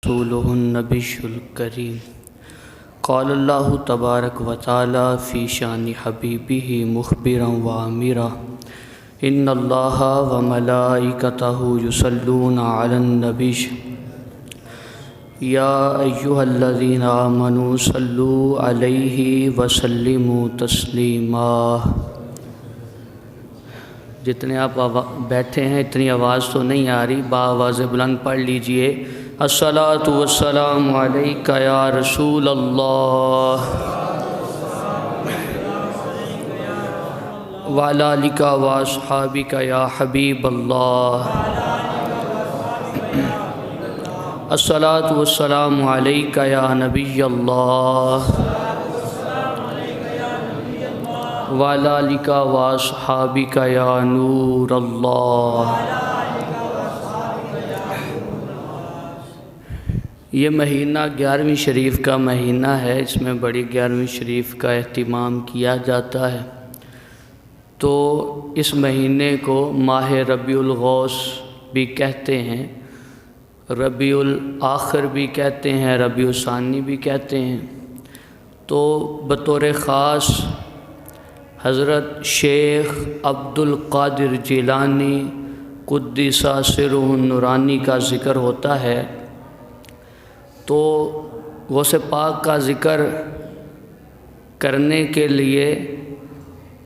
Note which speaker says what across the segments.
Speaker 1: رسوله النبی الکریم قال اللہ تبارک و تعالی فی شان حبیبہ مخبرا وآمرا ان اللہ وملائکتہ یصلون علی النبی یا ایہا الذین آمنوا صلوا علیہ وسلموا تسلیما۔ جتنے آپ بیٹھے ہیں اتنی آواز تو نہیں آ رہی، بآواز بلند پڑھ لیجئے الصلاۃ والسلام علیک یا رسول اللہ وعلی آلک واصحابک یا حبیب اللہ۔ الصلاۃ والسلام علیک یا نبی اللہ وعلی آلک واصحابک یا نور اللہ۔ یہ مہینہ 11ویں شریف کا مہینہ ہے، اس میں بڑی 11ویں شریف کا اہتمام کیا جاتا ہے، تو اس مہینے کو ماہ ربیع الغوث بھی کہتے ہیں، ربیع الآخر بھی کہتے ہیں، ربیع الثانی بھی کہتے ہیں۔ تو بطور خاص حضرت شیخ عبد القادر جیلانی قدس سرہ النورانی کا ذکر ہوتا ہے، تو غوث پاک کا ذکر کرنے کے لیے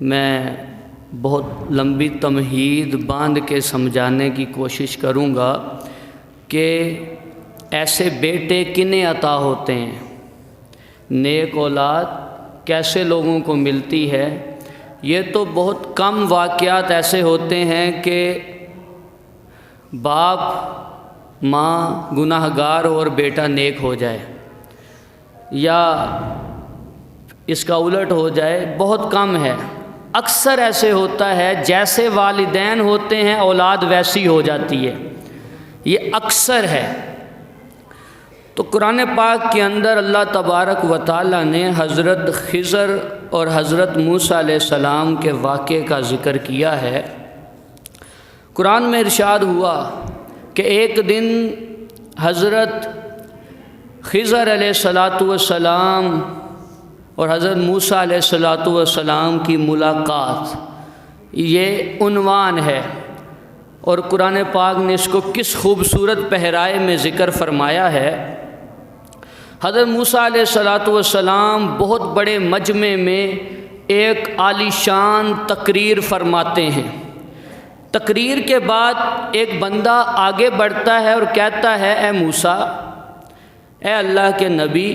Speaker 1: میں بہت لمبی تمہید باندھ کے سمجھانے کی کوشش کروں گا کہ ایسے بیٹے کنہیں عطا ہوتے ہیں، نیک اولاد کیسے لوگوں کو ملتی ہے۔ یہ تو بہت کم واقعات ایسے ہوتے ہیں کہ باپ ماں گناہ گار اور بیٹا نیک ہو جائے، یا اس کا الٹ ہو جائے، بہت کم ہے۔ اکثر ایسے ہوتا ہے جیسے والدین ہوتے ہیں اولاد ویسی ہو جاتی ہے، یہ اکثر ہے۔ تو قرآن پاک کے اندر اللہ تبارک و تعالی نے حضرت خضر اور حضرت موسیٰ علیہ السلام کے واقعے کا ذکر کیا ہے۔ قرآن میں ارشاد ہوا کہ ایک دن حضرت خضر علیہ السلام اور حضرت موسیٰ علیہ السلام کی ملاقات، یہ عنوان ہے، اور قرآن پاک نے اس کو کس خوبصورت پہرائے میں ذکر فرمایا ہے۔ حضرت موسیٰ علیہ السلام بہت بڑے مجمع میں ایک عالی شان تقریر فرماتے ہیں۔ تقریر کے بعد ایک بندہ آگے بڑھتا ہے اور کہتا ہے، اے موسیٰ، اے اللہ کے نبی،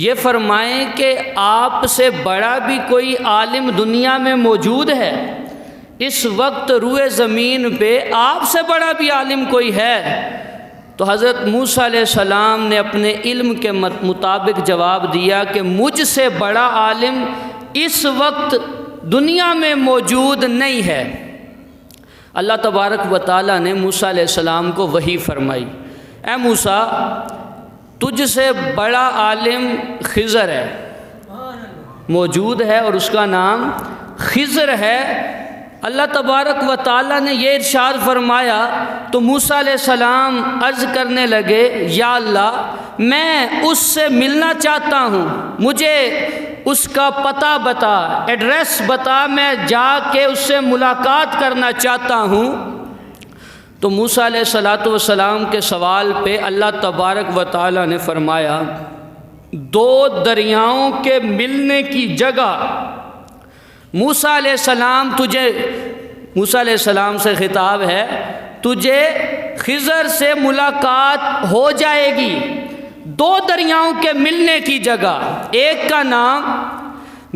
Speaker 1: یہ فرمائیں کہ آپ سے بڑا بھی کوئی عالم دنیا میں موجود ہے؟ اس وقت روئے زمین پہ آپ سے بڑا بھی عالم کوئی ہے؟ تو حضرت موسیٰ علیہ السلام نے اپنے علم کے مطابق جواب دیا کہ مجھ سے بڑا عالم اس وقت دنیا میں موجود نہیں ہے۔ اللہ تبارک و تعالیٰ نے موسیٰ علیہ السلام کو وحی فرمائی، اے موسیٰ، تجھ سے بڑا عالم خضر ہے، موجود ہے، اور اس کا نام خضر ہے۔ اللہ تبارک و تعالیٰ نے یہ ارشاد فرمایا تو موسیٰ علیہ السلام عرض کرنے لگے، یا اللہ، میں اس سے ملنا چاہتا ہوں، مجھے اس کا پتہ بتا، ایڈریس بتا، میں جا کے اس سے ملاقات کرنا چاہتا ہوں۔ تو موسیٰ علیہ السلام کے سوال پہ اللہ تبارک و تعالیٰ نے فرمایا، دو دریاؤں کے ملنے کی جگہ موسیٰ علیہ السلام سے خطاب ہے، تجھے خضر سے ملاقات ہو جائے گی۔ دو دریاؤں کے ملنے کی جگہ، ایک کا نام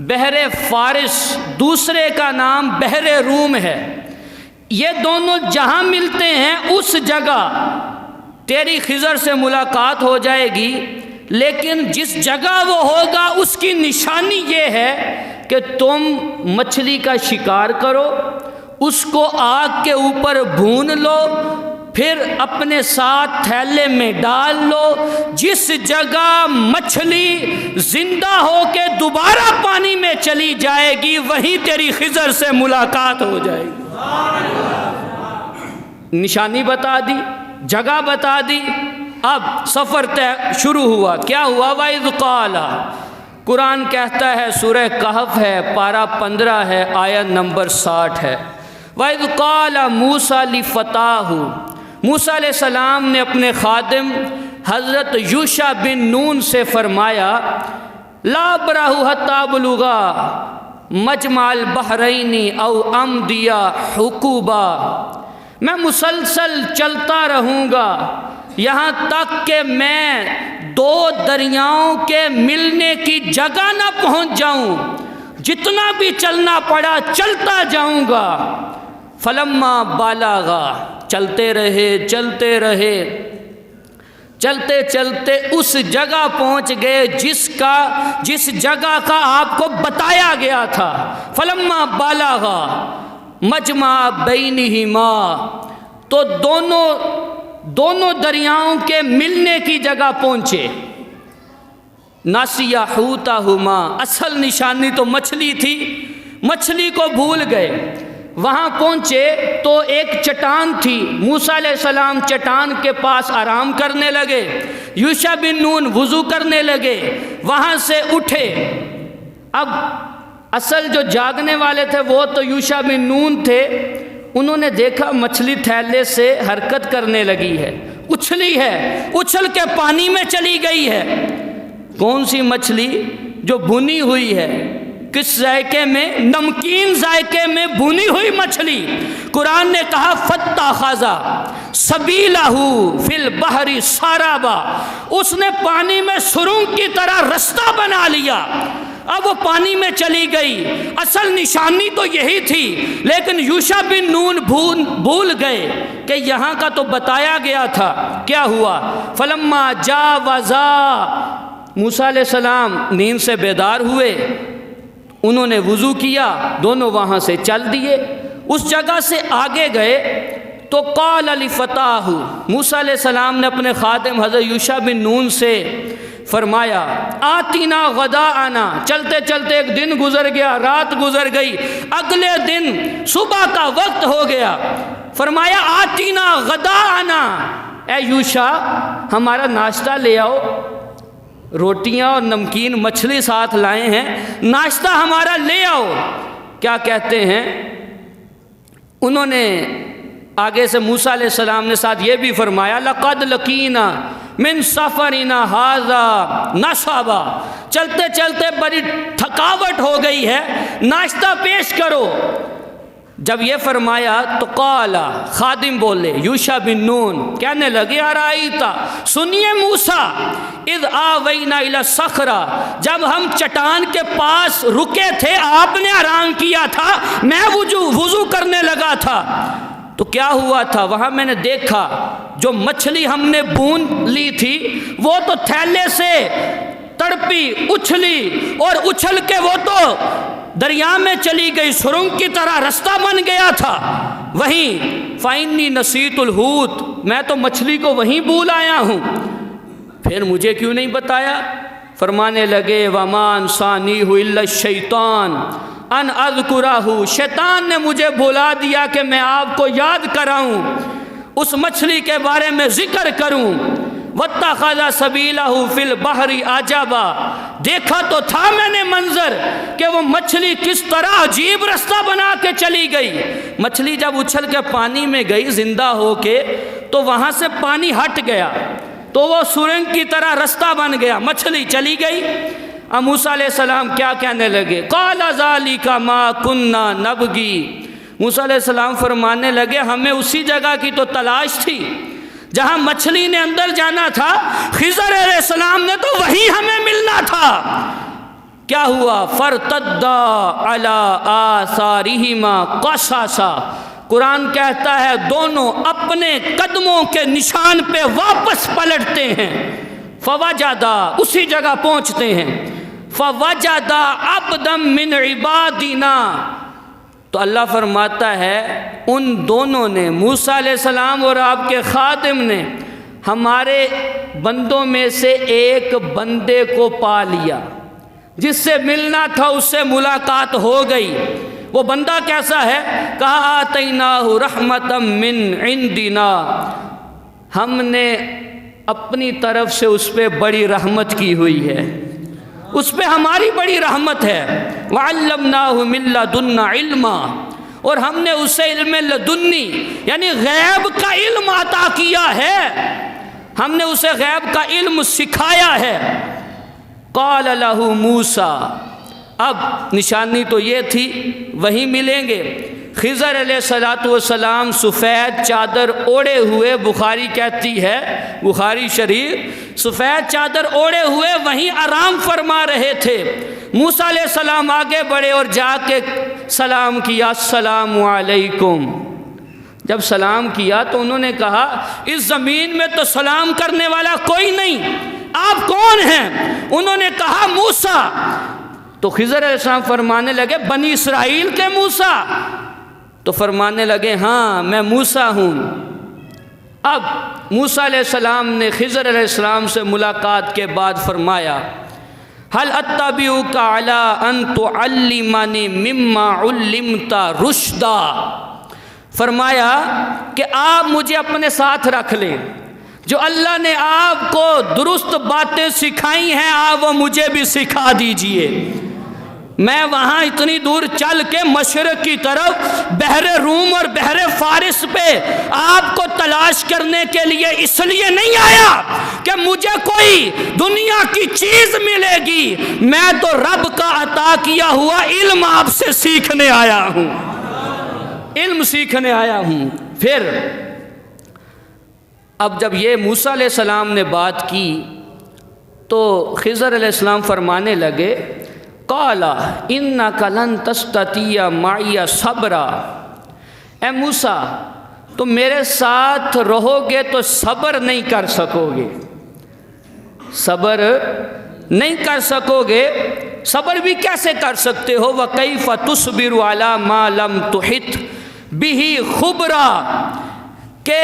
Speaker 1: بحر فارس، دوسرے کا نام بحر روم ہے۔ یہ دونوں جہاں ملتے ہیں اس جگہ تیری خضر سے ملاقات ہو جائے گی، لیکن جس جگہ وہ ہوگا اس کی نشانی یہ ہے کہ تم مچھلی کا شکار کرو، اس کو آگ کے اوپر بھون لو، پھر اپنے ساتھ تھیلے میں ڈال لو، جس جگہ مچھلی زندہ ہو کے دوبارہ پانی میں چلی جائے گی وہیں تیری خضر سے ملاقات ہو جائے گی۔ نشانی بتا دی، جگہ بتا دی، اب سفر شروع ہوا. کیا ہوا؟ وَإِذْ قَالَ، قرآن کہتا ہے، سورہ کہف ہے، پارہ 15 ہے، آیت نمبر 60 ہے. وَإِذْ قَالَ مُوسَىٰ لِفَتَاهُ، موسیٰ علیہ السلام نے اپنے خادم حضرت یوشع بن نون سے فرمایا، لا ابرح حتی ابلغا مجمع البحرین او امضی حقوبا، میں مسلسل چلتا رہوں گا یہاں تک کہ میں دو دریاؤں کے ملنے کی جگہ نہ پہنچ جاؤں. جتنا بھی چلنا پڑا چلتا جاؤں گا. فلما بالغا، چلتے رہے چلتے چلتے اس جگہ پہنچ گئے جس جگہ کا آپ کو بتایا گیا تھا. فلما بالغا مجمع بینہما، تو دونوں دریاؤں کے ملنے کی جگہ پہنچے. ناسیہ حوتہما، اصل نشانی تو مچھلی تھی، مچھلی کو بھول گئے. وہاں پہنچے تو ایک چٹان تھی. موسیٰ علیہ السلام چٹان کے پاس آرام کرنے لگے. یوشع بن نون وضو کرنے لگے. وہاں سے اٹھے. اب اصل جو جاگنے والے تھے وہ تو یوشع بن نون تھے. انہوں نے دیکھا مچھلی تھیلے سے حرکت کرنے لگی ہے، اچھلی ہے، اچھل کے پانی میں چلی گئی ہے. کون سی مچھلی؟ جو بھنی ہوئی ہے. کس ذائقے میں؟ نمکین ذائقے میں بھنی ہوئی مچھلی. قرآن نے کہا فاتخذ سبیلہ فی البحر سرابا، اس نے پانی میں سرنگ کی طرح رستہ بنا لیا. اب وہ پانی میں چلی گئی. اصل نشانی تو یہی تھی، لیکن یوشع بن نون بھول گئے کہ یہاں کا تو بتایا گیا تھا. کیا ہوا؟ فلما جاوزا، موسیٰ علیہ السلام نیند سے بیدار ہوئے. انہوں نے وضو کیا، دونوں وہاں سے چل دیے. اس جگہ سے آگے گئے تو قال لفتاہ، موسیٰ علیہ السلام نے اپنے خادم حضرت یوشع بن نون سے فرمایا، آتینا غداءنا. چلتے چلتے ایک دن گزر گیا، رات گزر گئی، اگلے دن صبح کا وقت ہو گیا. فرمایا آتینا غداءنا، اے یوشع ہمارا ناشتہ لے آؤ. روٹیاں اور نمکین مچھلی ساتھ لائے ہیں، ناشتہ ہمارا لے آؤ. کیا کہتے ہیں؟ انہوں نے آگے سے موسیٰ علیہ السلام نے ساتھ یہ بھی فرمایا، لقد لقینا من سفرنا ھذا نصبا، چلتے چلتے بڑی تھکاوٹ ہو گئی ہے، ناشتہ پیش کرو. جب یہ فرمایا تو قال، خادم بولے یوشع بن نون کہنے لگے، ارائیتا، سنیے موسیٰ، اذ آوینا الی الصخرہ، جب ہم چٹان کے پاس رکے تھے آپ نے آرام کیا تھا، میں وضو کرنے لگا تھا. تو کیا ہوا تھا؟ وہاں میں نے دیکھا جو مچھلی ہم نے بھون لی تھی وہ تو تھیلے سے تڑپی، اچھلی، اور اچھل کے وہ تو دریا میں چلی گئی، سرنگ کی طرح رستہ بن گیا تھا. وہیں فَإِنِّي نَسِيتُ الْحُوتَ، میں تو مچھلی کو وہیں بھول آیا ہوں، پھر مجھے کیوں نہیں بتایا؟ فرمانے لگے وَمَا أَنسَانِيهُ إِلَّا الشَّيْطَانُ ان اذکرہ، شیطان نے مجھے بلا دیا کہ میں آپ کو یاد کراؤں، اس مچھلی کے بارے میں ذکر کروں. واتخذ سبیلہ فی البحر عجبا، دیکھا تو تھا میں نے منظر کہ وہ مچھلی کس طرح عجیب رستہ بنا کے چلی گئی. مچھلی جب اچھل کے پانی میں گئی زندہ ہو کے تو وہاں سے پانی ہٹ گیا تو وہ سرنگ کی طرح رستہ بن گیا، مچھلی چلی گئی. اب موسیٰ علیہ السلام کیا کہنے لگے؟ قال ذالک ما کنا نبغی، موسیٰ علیہ السلام فرمانے لگے ہمیں اسی جگہ کی تو تلاش تھی جہاں مچھلی نے اندر جانا تھا، خضر علیہ السلام نے تو وہیں ہمیں ملنا تھا. کیا ہوا؟ فرتدا علی آثارہما قصصا، قرآن کہتا ہے دونوں اپنے قدموں کے نشان پہ واپس پلٹتے ہیں. فوجدا، اسی جگہ پہنچتے ہیں. فوجدا عبدا من عبادنا، تو اللہ فرماتا ہے ان دونوں نے، موسیٰ علیہ السلام اور آپ کے خادم نے، ہمارے بندوں میں سے ایک بندے کو پا لیا، جس سے ملنا تھا اس سے ملاقات ہو گئی. وہ بندہ کیسا ہے؟ کہا آتیناہ رحمتا من عندنا، ہم نے اپنی طرف سے اس پہ بڑی رحمت کی ہوئی ہے، اس پہ ہماری بڑی رحمت ہے۔ وَعَلَّمْنَاهُ مِن لَّدُنَّا عِلْمًا، اور ہم نے اسے علم لدنی یعنی غیب کا علم عطا کیا ہے، ہم نے اسے غیب کا علم سکھایا ہے۔ قال لہ موسیٰ، اب نشانی تو یہ تھی وہیں ملیں گے۔ خضر علیہ السلام سفید چادر اوڑے ہوئے، بخاری کہتی ہے، بخاری شریف، سفید چادر اوڑے ہوئے وہیں آرام فرما رہے تھے۔ موسیٰ علیہ السلام آگے بڑھے اور جا کے سلام کیا، السلام علیکم۔ جب سلام کیا تو انہوں نے کہا اس زمین میں تو سلام کرنے والا کوئی نہیں، آپ کون ہیں؟ انہوں نے کہا موسیٰ۔ تو خضر علیہ السلام فرمانے لگے بنی اسرائیل کے موسیٰ؟ تو فرمانے لگے ہاں میں موسیٰ ہوں۔ اب موسیٰ علیہ السلام نے خضر علیہ السلام سے ملاقات کے بعد فرمایا هل اتبعک علی ان تعلمنی مما علمت رشدا، فرمایا کہ آپ مجھے اپنے ساتھ رکھ لیں، جو اللہ نے آپ کو درست باتیں سکھائی ہیں آپ وہ مجھے بھی سکھا دیجئے۔ میں وہاں اتنی دور چل کے مشرق کی طرف بحر روم اور بحر فارس پہ آپ کو تلاش کرنے کے لیے اس لیے نہیں آیا کہ مجھے کوئی دنیا کی چیز ملے گی، میں تو رب کا عطا کیا ہوا علم آپ سے سیکھنے آیا ہوں، علم سیکھنے آیا ہوں۔ پھر اب جب یہ موسیٰ علیہ السلام نے بات کی تو خضر علیہ السلام فرمانے لگے قال انک لن تستطیع معی صبرا، اے موسیٰ تم میرے ساتھ رہو گے تو صبر نہیں کر سکو گے، صبر نہیں کر سکو گے۔ صبر بھی کیسے کر سکتے ہو؟ وَكَيْفَ تُصْبِرُ عَلَى مَا لَمْ تُحِطْ بِهِ خُبْرًا، کہ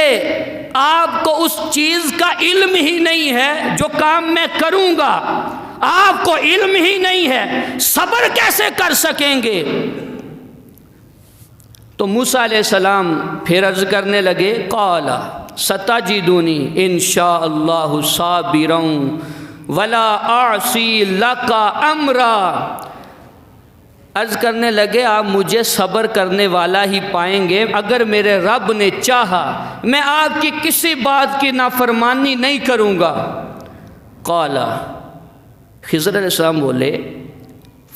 Speaker 1: آپ کو اس چیز کا علم ہی نہیں ہے جو کام میں کروں گا، آپ کو علم ہی نہیں ہے، صبر کیسے کر سکیں گے؟ تو موسیٰ علیہ السلام پھر عرض کرنے لگے قال ستجدنی ان شاء اللہ صابرا ولا اعصی لک امرا، عرض کرنے لگے آپ مجھے صبر کرنے والا ہی پائیں گے، اگر میرے رب نے چاہا میں آپ کی کسی بات کی نافرمانی نہیں کروں گا۔ قال، خضر علیہ السلام بولے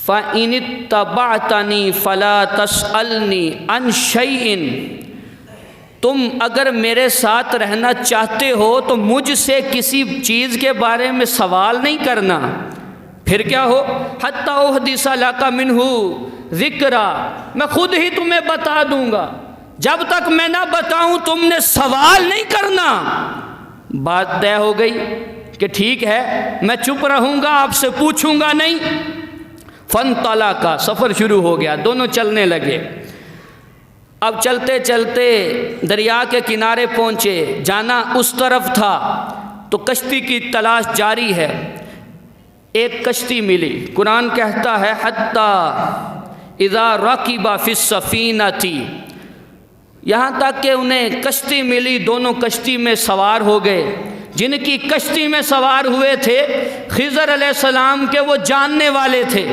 Speaker 1: فَإِنِ اتَّبَعْتَنِي فَلَا تَسْأَلْنِي عَنْ شَيْءٍ، تم اگر میرے ساتھ رہنا چاہتے ہو تو مجھ سے کسی چیز کے بارے میں سوال نہیں کرنا، پھر کیا ہو حَتَّى أُحْدِثَ لَكَ مِنْهُ ذِكْرًا، میں خود ہی تمہیں بتا دوں گا، جب تک میں نہ بتاؤں تم نے سوال نہیں کرنا۔ بات طے ہو گئی کہ ٹھیک ہے میں چپ رہوں گا، آپ سے پوچھوں گا نہیں۔ فَانْطَلَقَا، سفر شروع ہو گیا، دونوں چلنے لگے۔ اب چلتے چلتے دریا کے کنارے پہنچے، جانا اس طرف تھا تو کشتی کی تلاش جاری ہے۔ ایک کشتی ملی، قرآن کہتا ہے حَتَّى إِذَا رَكِبَ فِي السَّفِينَةِ، یہاں تک کہ انہیں کشتی ملی، دونوں کشتی میں سوار ہو گئے۔ جن کی کشتی میں سوار ہوئے تھے خضر علیہ السلام کے وہ جاننے والے تھے،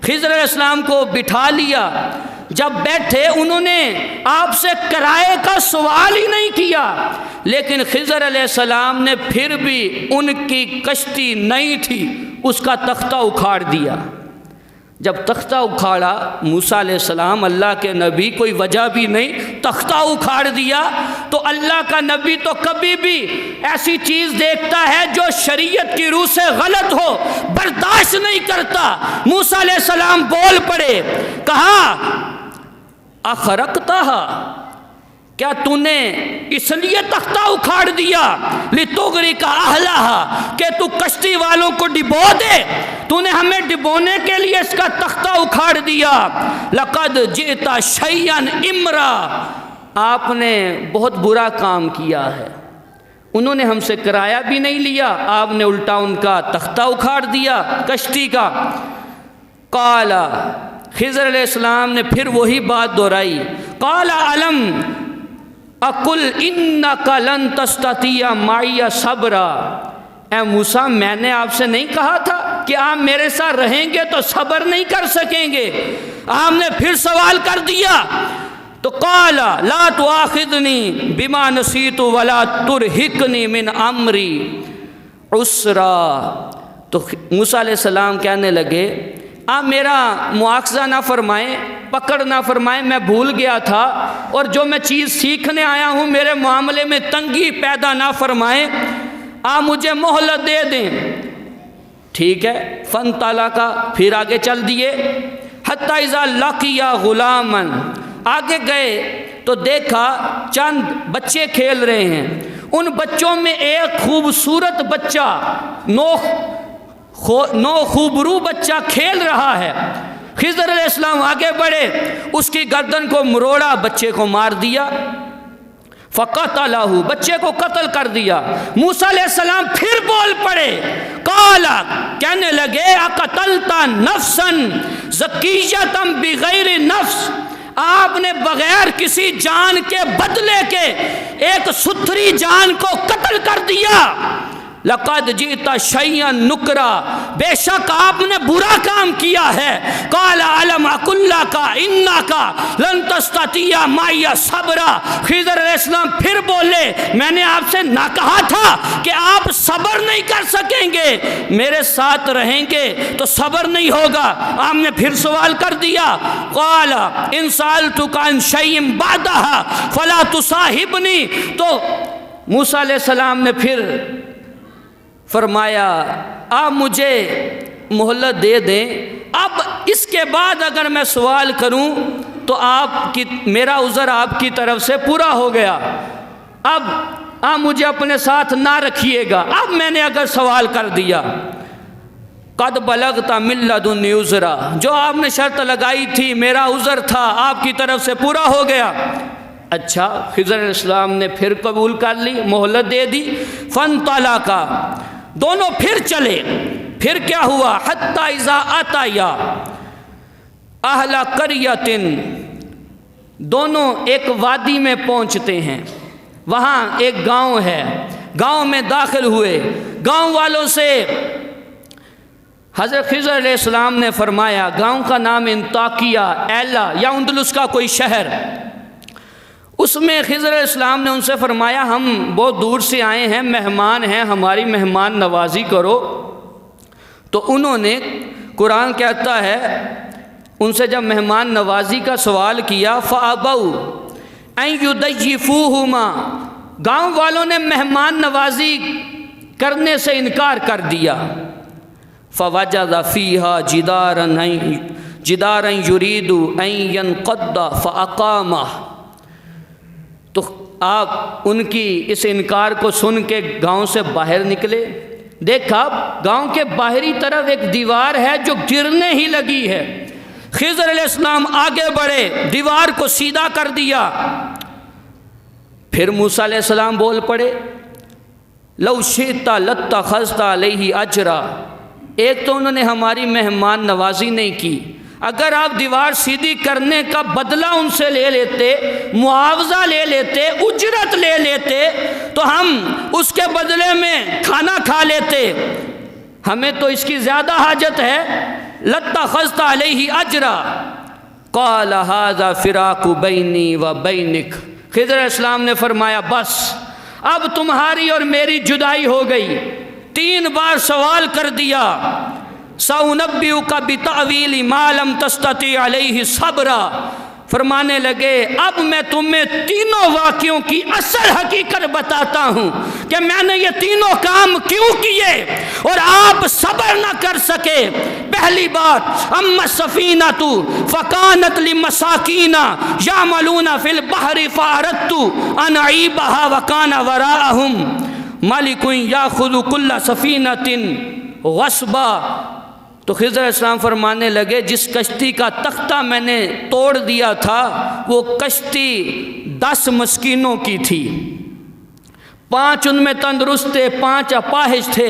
Speaker 1: خضر علیہ السلام کو بٹھا لیا۔ جب بیٹھے انہوں نے آپ سے کرائے کا سوال ہی نہیں کیا، لیکن خضر علیہ السلام نے پھر بھی ان کی کشتی نہیں تھی اس کا تختہ اکھاڑ دیا۔ جب تختہ اکھاڑا موسیٰ علیہ السلام اللہ کے نبی، کوئی وجہ بھی نہیں، تختہ اکھاڑ دیا، تو اللہ کا نبی تو کبھی بھی ایسی چیز دیکھتا ہے جو شریعت کی روح سے غلط ہو برداشت نہیں کرتا۔ موسیٰ علیہ السلام بول پڑے، کہا اخرقتها، کیا تو نے اس لیے تختہ اکھاڑ دیا لتغرق اہلها، کہ تو کشتی والوں کو ڈبو دے، تو نے ہمیں ڈبونے کے لیے اس کا تختہ اکھاڑ دیا۔ لقد جئت شیئا امرا، آپ نے بہت برا کام کیا ہے، انہوں نے ہم سے کرایہ بھی نہیں لیا، آپ نے الٹا ان کا تختہ اکھاڑ دیا کشتی کا۔ قال، خضر علیہ السلام نے پھر وہی بات دہرائی، قال علم اقل انک لن تستطیع معی صبرا، اے موسیٰ میں نے آپ سے نہیں کہا تھا کہ آپ میرے ساتھ رہیں گے تو صبر نہیں کر سکیں گے؟ آپ نے پھر سوال کر دیا۔ تو قال لا تؤاخذنی بما نسیت ولا ترہقنی من امری عسرا۔ تو موسیٰ علیہ السلام کہنے لگے آپ میرا مواخذہ نہ فرمائیں، پکڑ نہ فرمائیں، میں بھول گیا تھا، اور جو میں چیز سیکھنے آیا ہوں میرے معاملے میں تنگی پیدا نہ فرمائیں، آپ مجھے مہلت دے دیں۔ ٹھیک ہے، فن تالا کا پھر آگے چل دیے، حتی اذا لقی غلاما، آگے گئے تو دیکھا چند بچے کھیل رہے ہیں، ان بچوں میں ایک خوبصورت بچہ نو خوبرو بچہ کھیل رہا ہے۔ خضر علیہ السلام آگے بڑھے، اس کی گردن کو مروڑا، بچے کو مار دیا، فقتلہ، بچے کو قتل کر دیا۔ موسیٰ علیہ السلام پھر بول پڑے، قال، کہنے لگے اقتلت نفسا زکیۃ بغیر نفس، آپ نے بغیر کسی جان کے بدلے کے ایک ستھری جان کو قتل کر دیا۔ لقد جئت شیئا نکرا، بے شک آپ نے برا کام کیا ہے۔ قال الم اقل لک انک لن تستطیع معی صبرا، خضر علیہ السلام پھر بولے میں نے آپ سے نہ کہا تھا کہ آپ صبر نہیں کر سکیں گے، میرے ساتھ رہیں گے تو صبر نہیں ہوگا؟ آپ نے پھر سوال کر دیا۔ قال ان سألتک عن شیء بعدھا فلا تصاحبنی، تو موسیٰ علیہ السلام نے پھر فرمایا آپ مجھے مہلت دے دیں، اب اس کے بعد اگر میں سوال کروں تو میرا عذر آپ کی طرف سے پورا ہو گیا، اب آپ مجھے اپنے ساتھ نہ رکھیے گا، اب میں نے اگر سوال کر دیا۔ قد بلغت من لدنی عذرا، جو آپ نے شرط لگائی تھی میرا عذر تھا آپ کی طرف سے پورا ہو گیا۔ اچھا، خضر علیہ السلام نے پھر قبول کر لی، مہلت دے دی۔ فانطلقا، دونوں پھر چلے، پھر کیا ہوا؟ حتی اذا اتیا اہل قریۃ، دونوں ایک وادی میں پہنچتے ہیں، وہاں ایک گاؤں ہے، گاؤں میں داخل ہوئے، گاؤں والوں سے حضرت خضر علیہ السلام نے فرمایا، گاؤں کا نام انطاکیہ ایلا یا اندلس کا کوئی شہر، اس میں خضر علیہ السلام نے ان سے فرمایا ہم بہت دور سے آئے ہیں، مہمان ہیں، ہماری مہمان نوازی کرو۔ تو انہوں نے، قرآن کہتا ہے ان سے جب مہمان نوازی کا سوال کیا، فَأَبَوْا أَن يُضَيِّفُوهُمَا، گاؤں والوں نے مہمان نوازی کرنے سے انکار کر دیا۔ فَوَجَدَ فِيهَا جِدَارًا يُرِيدُ أَن يَنْقَضَّ فَأَقَامَهُ، تو آپ ان کی اس انکار کو سن کے گاؤں سے باہر نکلے، دیکھا گاؤں کے باہری طرف ایک دیوار ہے جو گرنے ہی لگی ہے۔ خضر علیہ السلام آگے بڑھے، دیوار کو سیدھا کر دیا۔ پھر موسیٰ علیہ السلام بول پڑے، لو شئت لاتخذت علیہ اجرا، ایک تو انہوں نے ہماری مہمان نوازی نہیں کی، اگر آپ دیوار سیدھی کرنے کا بدلہ ان سے لے لیتے، معاوضہ لے لیتے، اجرت لے لیتے، تو ہم اس کے بدلے میں کھانا کھا لیتے، ہمیں تو اس کی زیادہ حاجت ہے۔ لاتخذت علیہ اجرا، قال ھذا فراق بینی و بینک، خضر علیہ السلام نے فرمایا بس اب تمہاری اور میری جدائی ہو گئی، 3 بار سوال کر دیا۔ سَأُنَبِّئُكَ بِتَأْوِيلِ مَا لَمْ تَسْتَطِعْ عَلَيْهِ صَبْرًا، فرمانے لگے اب میں تمہیں تینوں واقعوں کی اصل حقیقت بتاتا ہوں کہ میں نے یہ تینوں کام کیوں کیے اور آپ صبر نہ کر سکے۔ پہلی بات، اما السفینۃ فکانت لمساکین یعملون فی البحر فاردت ان اعیبها وکان وراءہم ملک یاخذ کل سفینۃ غصبا۔ تو خضر علیہ السلام فرمانے لگے جس کشتی کا تختہ میں نے توڑ دیا تھا وہ کشتی 10 مسکینوں کی تھی، 5 ان میں تندرست تھے، 5 اپاہج تھے،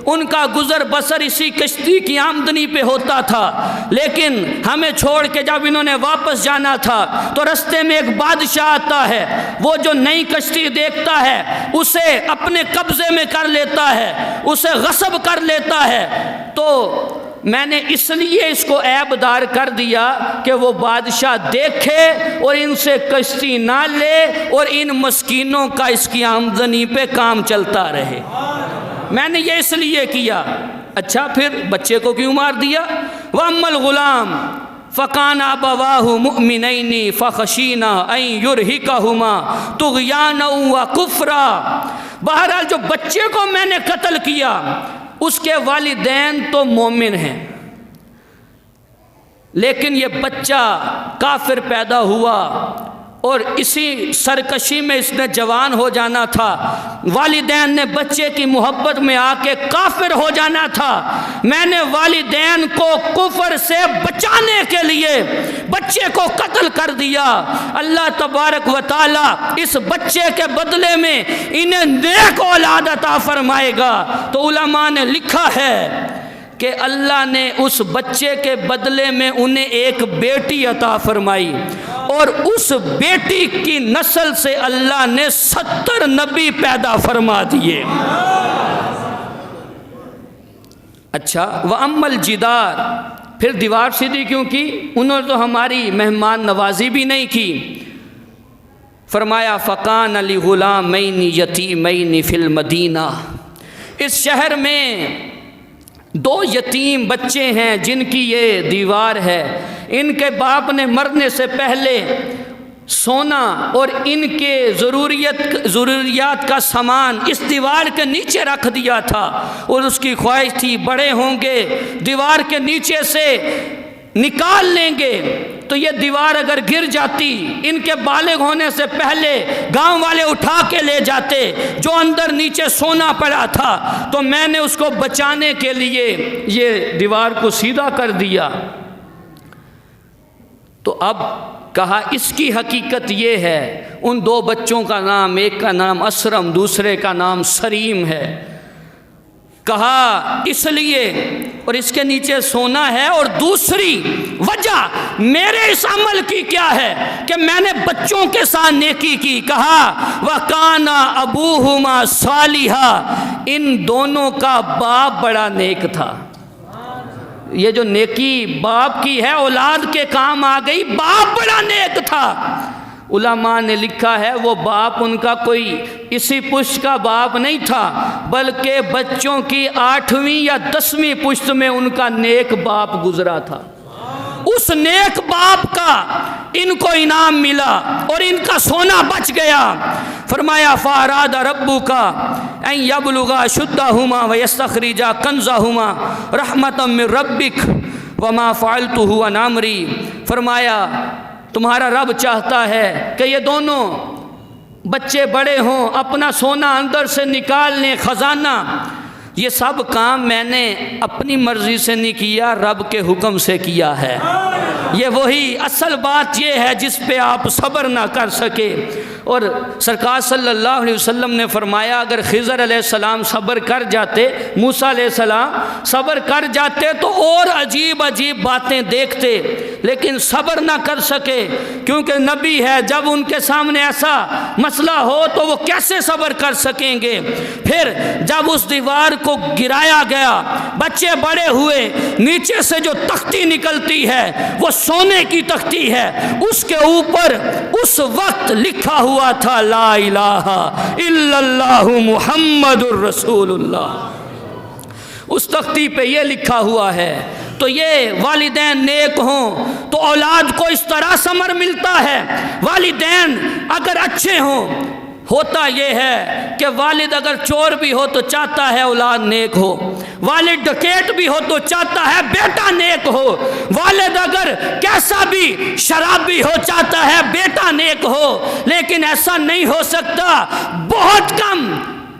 Speaker 1: ان کا گزر بسر اسی کشتی کی آمدنی پہ ہوتا تھا، لیکن ہمیں چھوڑ کے جب انہوں نے واپس جانا تھا تو رستے میں ایک بادشاہ آتا ہے، وہ جو نئی کشتی دیکھتا ہے اسے اپنے قبضے میں کر لیتا ہے، اسے غصب کر لیتا ہے۔ تو میں نے اس لیے اس کو عیب دار کر دیا کہ وہ بادشاہ دیکھے اور ان سے کشتی نہ لے اور ان مسکینوں کا اس کی آمدنی پہ کام چلتا رہے۔ میں نے یہ اس لیے کیا۔ اچھا پھر بچے کو کیوں مار دیا؟ وَأَمَّا الْغُلَامُ فَكَانَ أَبَوَاهُ مُؤْمِنَيْنِ فَخَشِينَا أَن يُرْهِقَهُمَا طُغْيَانًا وَكُفْرًا۔ بہرحال جو بچے کو میں نے قتل کیا اس کے والدین تو مومن ہیں، لیکن یہ بچہ کافر پیدا ہوا اور اسی سرکشی میں اس نے جوان ہو جانا تھا۔ والدین نے بچے کی محبت میں آ کے کافر ہو جانا تھا۔ میں نے والدین کو کفر سے بچانے کے لیے بچے کو قتل کر دیا۔ اللہ تبارک و تعالی اس بچے کے بدلے میں انہیں نیک اولاد عطا فرمائے گا۔ تو علماء نے لکھا ہے کہ اللہ نے اس بچے کے بدلے میں انہیں ایک بیٹی عطا فرمائی، اور اس بیٹی کی نسل سے اللہ نے 70 نبی پیدا فرما دیے۔ اچھا وَأَمَّا الْجِدَارُ، پھر دیوار سیدھی کیوں کی؟ انہوں نے تو ہماری مہمان نوازی بھی نہیں کی۔ فرمایا فَقَانَ لِغُلَامَيْنِ يَتِيمَيْنِ فِي الْمَدِينَةِ، اس شہر میں 2 یتیم بچے ہیں جن کی یہ دیوار ہے۔ ان کے باپ نے مرنے سے پہلے سونا اور ان کے ضروریات کا سامان اس دیوار کے نیچے رکھ دیا تھا، اور اس کی خواہش تھی بڑے ہوں گے دیوار کے نیچے سے نکال لیں گے تو یہ دیوار اگر گر جاتی ان کے بالغ ہونے سے پہلے گاؤں والے اٹھا کے لے جاتے جو اندر نیچے سونا پڑا تھا۔ تو میں نے اس کو بچانے کے لیے یہ دیوار کو سیدھا کر دیا۔ تو اب کہا اس کی حقیقت یہ ہے، ان 2 بچوں کا نام، ایک کا نام اسرم دوسرے کا نام سریم ہے۔ کہا اس لیے، اور اس کے نیچے سونا ہے، اور دوسری وجہ میرے اس عمل کی کیا ہے کہ میں نے بچوں کے ساتھ نیکی کی۔ کہا وَكَانَ أَبُوهُمَا صَالِحًا، ان دونوں کا باپ بڑا نیک تھا۔ یہ جو نیکی باپ کی ہے اولاد کے کام آ گئی، باپ بڑا نیک تھا۔ علماء نے لکھا ہے وہ باپ ان کا کوئی اسی پشت کا باپ نہیں تھا، بلکہ بچوں کی 8ویں یا 10ویں پشت میں ان کا نیک باپ گزرا تھا۔ اس نیک باپ کا ان کو انعام ملا اور ان کا سونا بچ گیا۔ فرمایا فَأَرَادَ رَبُّكَ أَن يَبْلُغَا أَشُدَّهُمَا وَيَسْتَخْرِجَا كَنزَهُمَا رَحْمَةً مِّن رَّبِّكَ وَمَا فَعَلْتُهُ عَنْ أَمْرِي۔ فرمایا تمہارا رب چاہتا ہے کہ یہ دونوں بچے بڑے ہوں، اپنا سونا اندر سے نکال لیں، خزانہ۔ یہ سب کام میں نے اپنی مرضی سے نہیں کیا، رب کے حکم سے کیا ہے۔ یہ وہی اصل بات یہ ہے جس پہ آپ صبر نہ کر سکے۔ اور سرکار صلی اللہ علیہ وسلم نے فرمایا اگر خضر علیہ السلام صبر کر جاتے، موسیٰ علیہ السلام صبر کر جاتے تو اور عجیب عجیب باتیں دیکھتے، لیکن صبر نہ کر سکے کیونکہ نبی ہے۔ جب ان کے سامنے ایسا مسئلہ ہو تو وہ کیسے صبر کر سکیں گے؟ پھر جب اس دیوار کو گرایا گیا، بچے بڑے ہوئے، نیچے سے جو تختی نکلتی ہے وہ سونے کی تختی ہے، اس کے اوپر اس وقت لکھا ہوا تھا لا الہ الا اللہ محمد الرسول اللہ۔ اس تختی پہ یہ لکھا ہوا ہے۔ تو یہ والدین نیک ہوں تو اولاد کو اس طرح ثمر ملتا ہے۔ والدین اگر اچھے ہوں، ہوتا یہ ہے کہ والد اگر چور بھی ہو تو چاہتا ہے اولاد نیک ہو، والد ڈکیٹ بھی ہو تو چاہتا ہے بیٹا نیک ہو، والد اگر کیسا بھی شرابی ہو چاہتا ہے بیٹا نیک ہو، لیکن ایسا نہیں ہو سکتا۔ بہت کم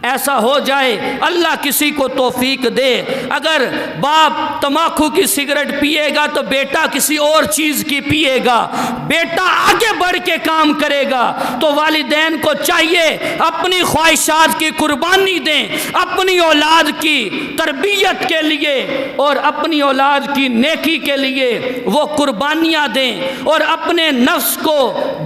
Speaker 1: ایسا ہو جائے، اللہ کسی کو توفیق دے، اگر باپ تمباکو کی سگریٹ پیے گا تو بیٹا کسی اور چیز کی پیے گا، بیٹا آگے بڑھ کے کام کرے گا، تو والدین کو چاہیے اپنی خواہشات کی قربانی دیں، اپنی اولاد کی تربیت کے لیے اور اپنی اولاد کی نیکی کے لیے وہ قربانیاں دیں، اور اپنے نفس کو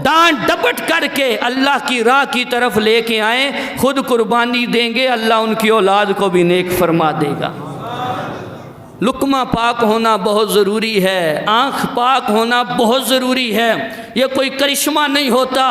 Speaker 1: ڈانٹ ڈپٹ کر کے اللہ کی راہ کی طرف لے کے آئیں، خود قربانی دیں گے، اللہ ان کی اولاد کو بھی نیک فرما دے گا۔ لقمہ پاک ہونا بہت ضروری ہے، آنکھ پاک ہونا بہت ضروری ہے۔ یہ کوئی کرشمہ نہیں ہوتا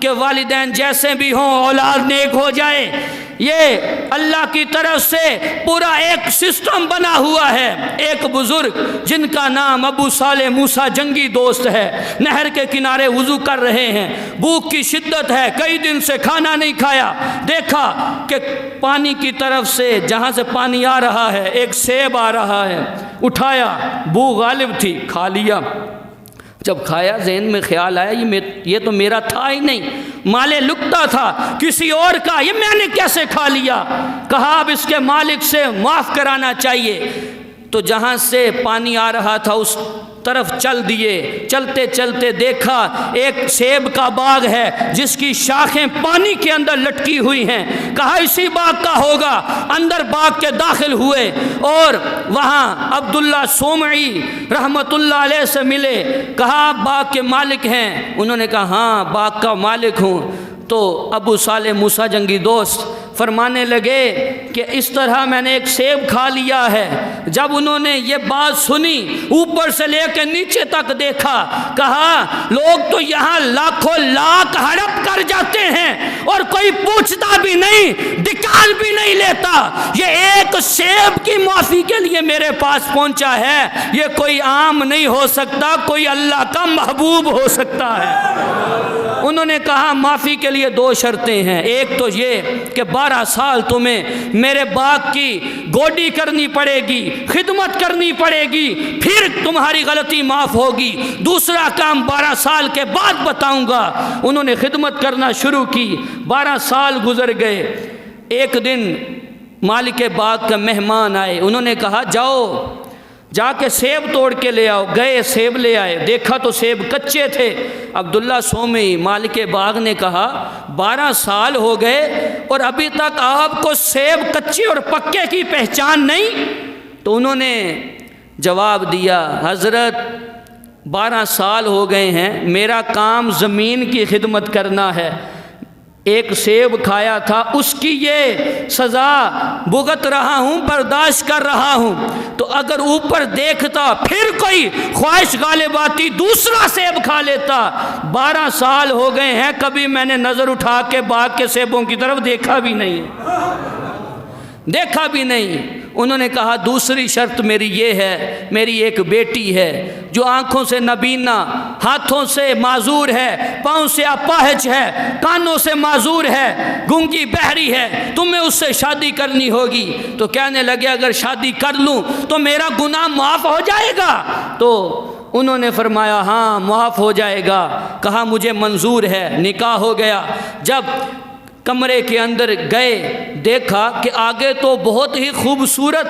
Speaker 1: کہ والدین جیسے بھی ہوں اولاد نیک ہو جائے، یہ اللہ کی طرف سے پورا ایک سسٹم بنا ہوا ہے۔ ایک بزرگ جن کا نام ابو صالح موسیٰ جنگی دوست ہے، نہر کے کنارے وضو کر رہے ہیں، بھوک کی شدت ہے، کئی دن سے کھانا نہیں کھایا، دیکھا کہ پانی کی طرف سے جہاں سے پانی آ رہا ہے ایک سیب آ رہا ہے، اٹھایا، بھوک غالب تھی، کھا لیا۔ جب کھایا ذہن میں خیال آیا یہ تو میرا تھا ہی نہیں، مال لکتا تھا کسی اور کا، یہ میں نے کیسے کھا لیا؟ کہا اب اس کے مالک سے معاف کرانا چاہیے۔ تو جہاں سے پانی آ رہا تھا اس طرف چل دیے، چلتے چلتے دیکھا ایک سیب کا باغ ہے جس کی شاخیں پانی کے اندر لٹکی ہوئی ہیں، کہا اسی باغ کا ہوگا، اندر باغ کے داخل ہوئے اور وہاں عبداللہ سومعی رحمت اللہ علیہ سے ملے، کہا آپ باغ کے مالک ہیں؟ انہوں نے کہا ہاں باغ کا مالک ہوں۔ تو ابو صالح موسیٰ جنگی دوست فرمانے لگے کہ اس طرح میں نے ایک سیب کھا لیا ہے۔ جب انہوں نے یہ بات سنی، اوپر سے لے کے نیچے تک دیکھا، کہا لوگ تو یہاں لاکھوں لاکھ ہڑپ کر جاتے ہیں اور کوئی پوچھتا بھی نہیں، ڈکال بھی نہیں لیتا، یہ ایک سیب کی معافی کے لیے میرے پاس پہنچا ہے، یہ کوئی عام نہیں ہو سکتا، کوئی اللہ کا محبوب ہو سکتا ہے۔ انہوں نے کہا معافی کے لیے دو شرطیں ہیں، ایک تو یہ کہ 12 سال تمہیں میرے باغ کی گوڈی کرنی پڑے گی، خدمت کرنی پڑے گی، پھر تمہاری غلطی معاف ہوگی، دوسرا کام 12 سال کے بعد بتاؤں گا۔ انہوں نے خدمت کرنا شروع کی، 12 سال گزر گئے۔ ایک دن مالک باغ کا مہمان آئے، انہوں نے کہا جاؤ جا کے سیب توڑ کے لے آؤ، گئے سیب لے آئے، دیکھا تو سیب کچے تھے۔ عبداللہ سومعی مالک باغ نے کہا 12 سال ہو گئے اور ابھی تک آپ کو سیب کچے اور پکے کی پہچان نہیں؟ تو انہوں نے جواب دیا حضرت 12 سال ہو گئے ہیں، میرا کام زمین کی خدمت کرنا ہے، ایک سیب کھایا تھا اس کی یہ سزا بھگت رہا ہوں، برداشت کر رہا ہوں، تو اگر اوپر دیکھتا پھر کوئی خواہش غالب آتی دوسرا سیب کھا لیتا۔ 12 سال ہو گئے ہیں، کبھی میں نے نظر اٹھا کے باغ کے سیبوں کی طرف دیکھا بھی نہیں۔ انہوں نے کہا دوسری شرط میری یہ ہے، میری ایک بیٹی ہے جو آنکھوں سے نابینا، ہاتھوں سے معذور ہے، پاؤں سے اپاہج ہے، کانوں سے معذور ہے، گونگی بہری ہے، تمہیں اس سے شادی کرنی ہوگی۔ تو کہنے لگے اگر شادی کر لوں تو میرا گناہ معاف ہو جائے گا؟ تو انہوں نے فرمایا ہاں معاف ہو جائے گا۔ کہا مجھے منظور ہے، نکاح ہو گیا۔ جب کمرے کے اندر گئے دیکھا کہ آگے تو بہت ہی خوبصورت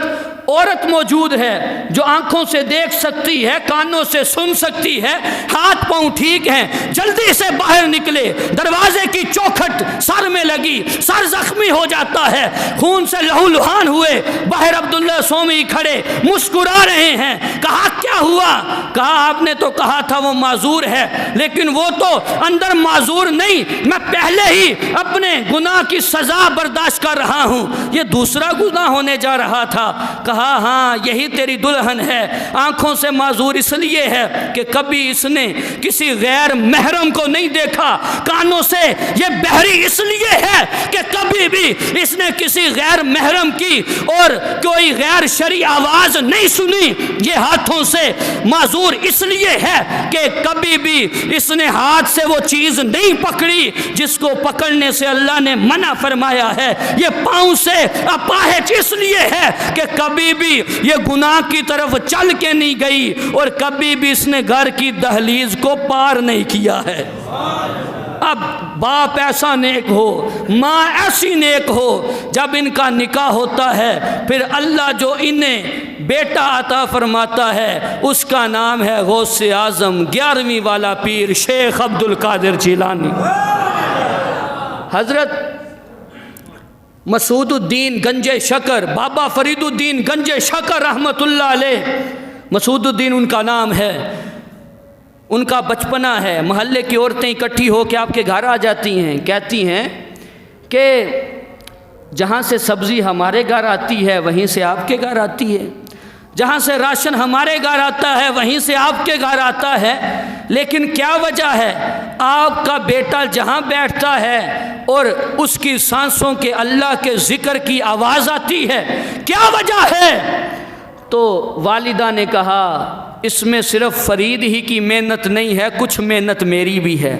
Speaker 1: عورت موجود ہے جو آنکھوں سے دیکھ سکتی ہے، کانوں سے سن سکتی ہے، ہاتھ پاؤں ٹھیک ہیں، جلدی سے باہر نکلے، دروازے کی چوکھٹ سر میں لگی، سر زخمی ہو جاتا ہے، خون سے لہو لہان ہوئے، باہر عبداللہ سومعی کھڑے مسکرا رہے ہیں۔ کہا کیا ہوا؟ کہا آپ نے تو کہا تھا وہ معذور ہے، لیکن وہ تو اندر معذور نہیں، میں پہلے ہی اپنے گناہ کی سزا برداشت کر رہا ہوں، یہ دوسرا گناہ ہونے جا رہا تھا۔ کہا ہاں یہی تیری دلہن ہے، آنکھوں سے معذور اس لیے ہے کہ کبھی اس نے کسی غیر محرم کو نہیں دیکھا، کانوں سے یہ بہری اس لیے ہے کہ کبھی بھی اس نے کسی غیر محرم کی اور کوئی غیر شرعی آواز نہیں سنی، یہ ہاتھوں سے معذور اس لیے ہے کہ کبھی بھی اس نے ہاتھ سے وہ چیز نہیں پکڑی جس کو پکڑنے سے اللہ نے منع فرمایا ہے، یہ پاؤں سے اپاہج اس لیے ہے کہ کبھی بھی یہ گناہ کی طرف چل کے نہیں گئی اور کبھی بھی اس نے گھر کی دہلیز کو پار نہیں کیا ہے۔ اب باپ ایسا نیک ہو، ماں ایسی نیک ہو، جب ان کا نکاح ہوتا ہے پھر اللہ جو انہیں بیٹا عطا فرماتا ہے اس کا نام ہے غوث اعظم 11ویں والا پیر شیخ عبد القادر جیلانی۔ حضرت مسعود الدین گنج شکر، بابا فرید الدین گنج شکر رحمت اللہ علیہ، مسعود الدین ان کا نام ہے، ان کا بچپنا ہے۔ محلے کی عورتیں اکٹھی ہو کے آپ کے گھر آ جاتی ہیں، کہتی ہیں کہ جہاں سے سبزی ہمارے گھر آتی ہے وہیں سے آپ کے گھر آتی ہے، جہاں سے راشن ہمارے گھر آتا ہے وہیں سے آپ کے گھر آتا ہے، لیکن کیا وجہ ہے؟ آپ کا بیٹا جہاں بیٹھتا ہے اور اس کی سانسوں کے اللہ کے ذکر کی آواز آتی ہے، کیا وجہ ہے؟ تو والدہ نے کہا اس میں صرف فرید ہی کی محنت نہیں ہے، کچھ محنت میری بھی ہے۔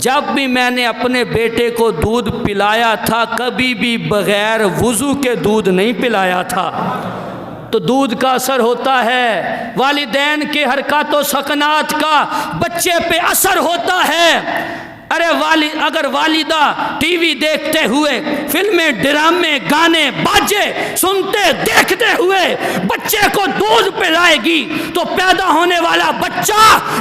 Speaker 1: جب بھی میں نے اپنے بیٹے کو دودھ پلایا تھا کبھی بھی بغیر وضو کے دودھ نہیں پلایا تھا، تو دودھ کا اثر ہوتا ہے، والدین کے حرکات و سکنات کا بچے پہ اثر ہوتا ہے۔ ارے اگر والدہ ٹی وی دیکھتے ہوئے فلمیں، ڈرامے، گانے، باجے سنتے دیکھتے ہوئے بچے کو دودھ پلائے گی تو پیدا ہونے والا بچہ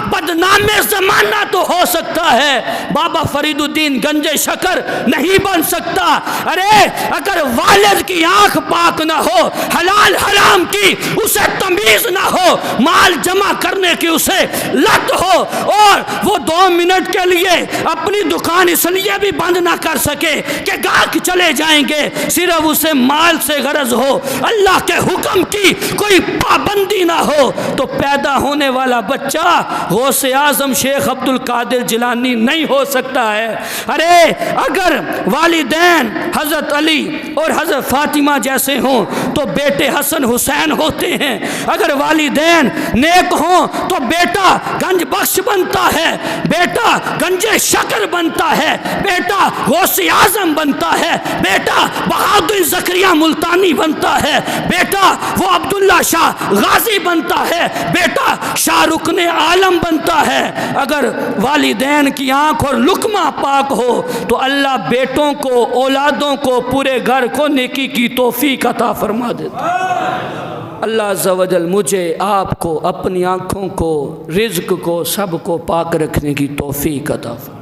Speaker 1: بدنام زمانہ تو ہو سکتا ہے، بابا فرید الدین گنج شکر نہیں بن سکتا۔ ارے اگر والد کی آنکھ پاک نہ ہو، حلال حرام کی اسے تمیز نہ ہو، مال جمع کرنے کی اسے لت ہو، اور وہ 2 منٹ کے لیے اپنی دکان اس لیے بھی بند نہ کر سکے کہ گاہک چلے جائیں گے، صرف اسے مال سے غرض ہو، اللہ کے حکم کی کوئی پابندی نہ ہو، تو پیدا ہونے والا بچہ غوث اعظم شیخ عبد القادر جیلانی نہیں ہو سکتا ہے۔ ارے اگر والدین حضرت علی اور حضرت فاطمہ جیسے ہوں تو بیٹے حسن حسین ہوتے ہیں، اگر والدین نیک ہوں تو بیٹا گنج بخش بنتا ہے، بیٹا گنج شکر بنتا ہے، بیٹا غوث اعظم بنتا ہے، بیٹا بہادر زکریا ملتانی بنتا ہے، بیٹا وہ عبداللہ شاہ غازی بنتا ہے، بیٹا شاہ رکن عالم بنتا ہے۔ اگر والدین کی آنکھ اور لقمہ پاک ہو تو اللہ بیٹوں کو، اولادوں کو، پورے گھر کو نیکی کی توفیق عطا فرما دیتا ہے۔ اللہ عز و جل مجھے آپ کو، اپنی آنکھوں کو، رزق کو، سب کو پاک رکھنے کی توفیق عطا فرما۔